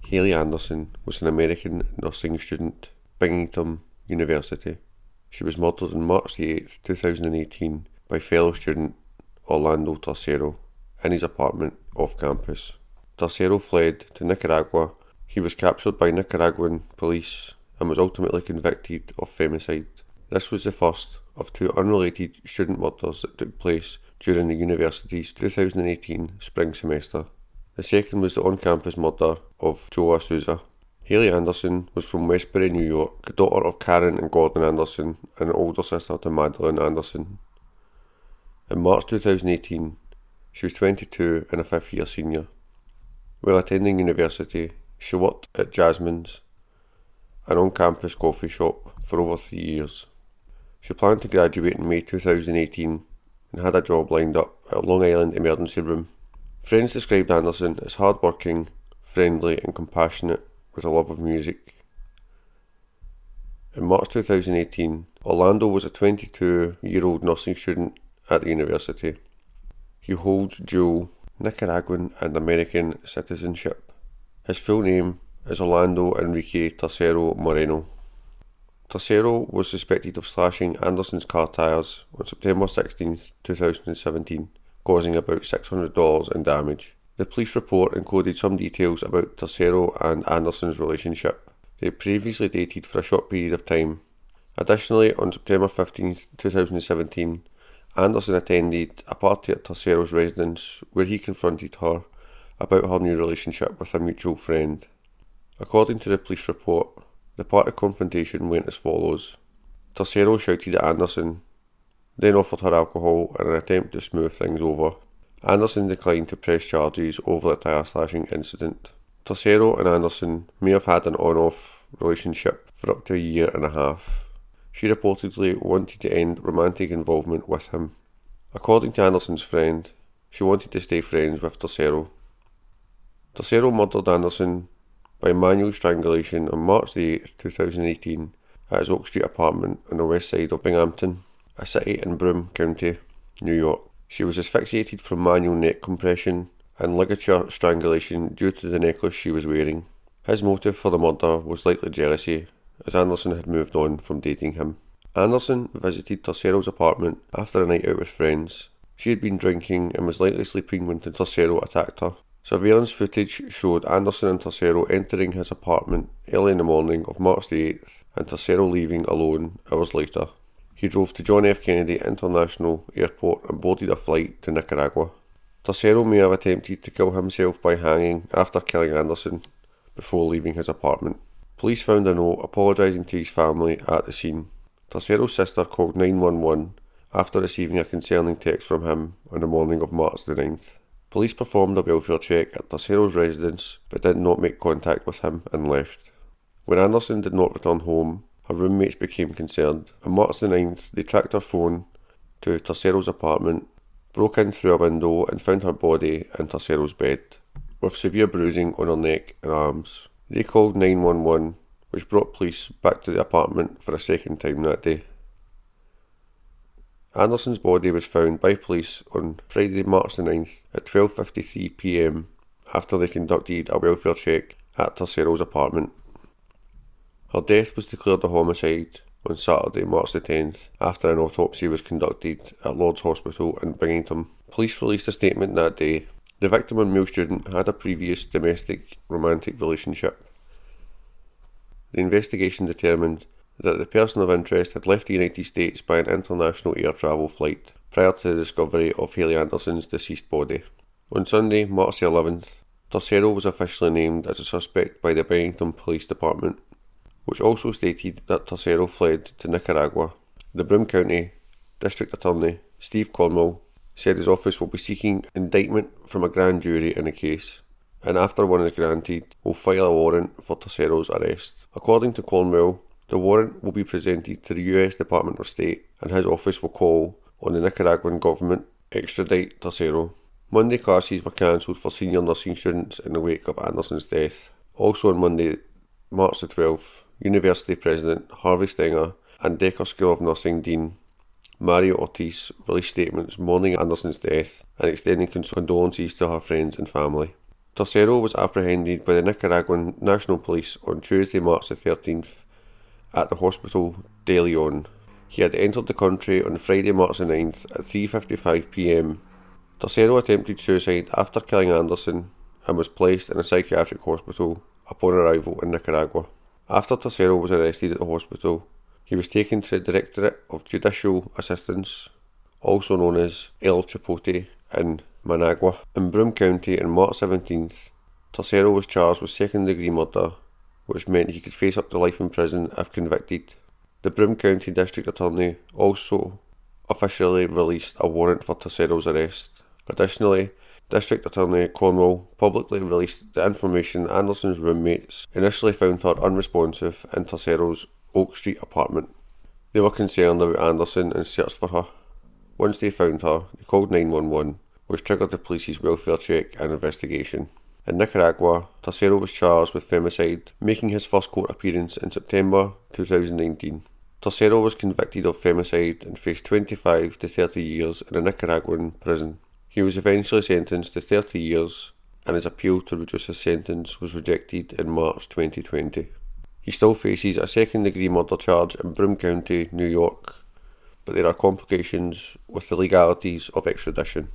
Haley Anderson was an American nursing student, Binghamton University. She was murdered on March 8, 2018 by fellow student Orlando Tercero in his apartment off campus. Tercero fled to Nicaragua. He was captured by Nicaraguan police and was ultimately convicted of femicide. This was the first of two unrelated student murders that took place during the university's 2018 spring semester. The second was the on-campus murder of Joa Souza. Haley Anderson was from Westbury, New York, the daughter of Karen and Gordon Anderson and an older sister to Madeline Anderson. In March 2018, she was 22 and a fifth-year senior. While attending university, she worked at Jasmine's, an on-campus coffee shop, for over 3 years. She planned to graduate in May 2018 and had a job lined up at a Long Island emergency room. Friends described Anderson as hard-working, friendly and compassionate with a love of music. In March 2018, Orlando was a 22-year-old nursing student at the university. He holds dual Nicaraguan and American citizenship. His full name is Orlando Enrique Tercero Moreno. Tercero was suspected of slashing Anderson's car tyres on September 16, 2017, causing about $600 in damage. The police report included some details about Tercero and Anderson's relationship. They had previously dated for a short period of time. Additionally, on September 15, 2017, Anderson attended a party at Tercero's residence where he confronted her about her new relationship with a mutual friend. According to the police report, the party confrontation went as follows. Tercero shouted at Anderson, then offered her alcohol in an attempt to smooth things over. Anderson declined to press charges over the tyre slashing incident. Tercero and Anderson may have had an on-off relationship for up to a year and a half. She reportedly wanted to end romantic involvement with him. According to Anderson's friend, she wanted to stay friends with Tercero. Tercero murdered Anderson by manual strangulation on March 8, 2018 at his Oak Street apartment on the west side of Binghamton, a city in Broome County, New York. She was asphyxiated from manual neck compression and ligature strangulation due to the necklace she was wearing. His motive for the murder was likely jealousy, as Anderson had moved on from dating him. Anderson visited Tercero's apartment after a night out with friends. She had been drinking and was likely sleeping when Tercero attacked her. Surveillance footage showed Anderson and Tercero entering his apartment early in the morning of March 8th and Tercero leaving alone hours later. He drove to John F. Kennedy International Airport and boarded a flight to Nicaragua. Tercero may have attempted to kill himself by hanging after killing Anderson before leaving his apartment. Police found a note apologising to his family at the scene. Tercero's sister called 911 after receiving a concerning text from him on the morning of March the 9th. Police performed a welfare check at Tercero's residence but did not make contact with him and left. When Anderson did not return home, her roommates became concerned. On March the 9th, they tracked her phone to Tercero's apartment, broke in through a window and found her body in Tercero's bed, with severe bruising on her neck and arms. They called 911, which brought police back to the apartment for a second time that day. Anderson's body was found by police on Friday, March the 9th at 12:53 p.m. after they conducted a welfare check at Tercero's apartment. Her death was declared a homicide on Saturday, March the 10th, after an autopsy was conducted at Lord's Hospital in Binghamton. Police released a statement that day. The victim, a male student, had a previous domestic romantic relationship. The investigation determined that the person of interest had left the United States by an international air travel flight prior to the discovery of Haley Anderson's deceased body. On Sunday, March the 11th, Tercero was officially named as a suspect by the Binghamton Police Department, which also stated that Tercero fled to Nicaragua. The Broome County District Attorney, Steve Cornwall, said his office will be seeking indictment from a grand jury in the case, and after one is granted, will file a warrant for Tercero's arrest. According to Cornwall, the warrant will be presented to the US Department of State, and his office will call on the Nicaraguan government to extradite Tercero. Monday classes were cancelled for senior nursing students in the wake of Anderson's death. Also on Monday, March the 12th, University President Harvey Stenger and Decker School of Nursing Dean Mario Ortiz released statements mourning Anderson's death and extending condolences to her friends and family. Tercero was apprehended by the Nicaraguan National Police on Tuesday, March the 13th, at the Hospital de Leon. He had entered the country on Friday, March the 9th at 3:55 p.m. Tercero attempted suicide after killing Anderson and was placed in a psychiatric hospital upon arrival in Nicaragua. After Tercero was arrested at the hospital, he was taken to the Directorate of Judicial Assistance, also known as El Chipote, in Managua, in Broome County on March 17th. Tercero was charged with second-degree murder, which meant he could face up to life in prison if convicted. The Broome County District Attorney also officially released a warrant for Tercero's arrest. Additionally, District Attorney Cornwall publicly released the information Anderson's roommates initially found her unresponsive in Tercero's Oak Street apartment. They were concerned about Anderson and searched for her. Once they found her, they called 911, which triggered the police's welfare check and investigation. In Nicaragua, Tercero was charged with femicide, making his first court appearance in September 2019. Tercero was convicted of femicide and faced 25 to 30 years in a Nicaraguan prison. He was eventually sentenced to 30 years, and his appeal to reduce his sentence was rejected in March 2020. He still faces a second-degree murder charge in Broome County, New York, but there are complications with the legalities of extradition.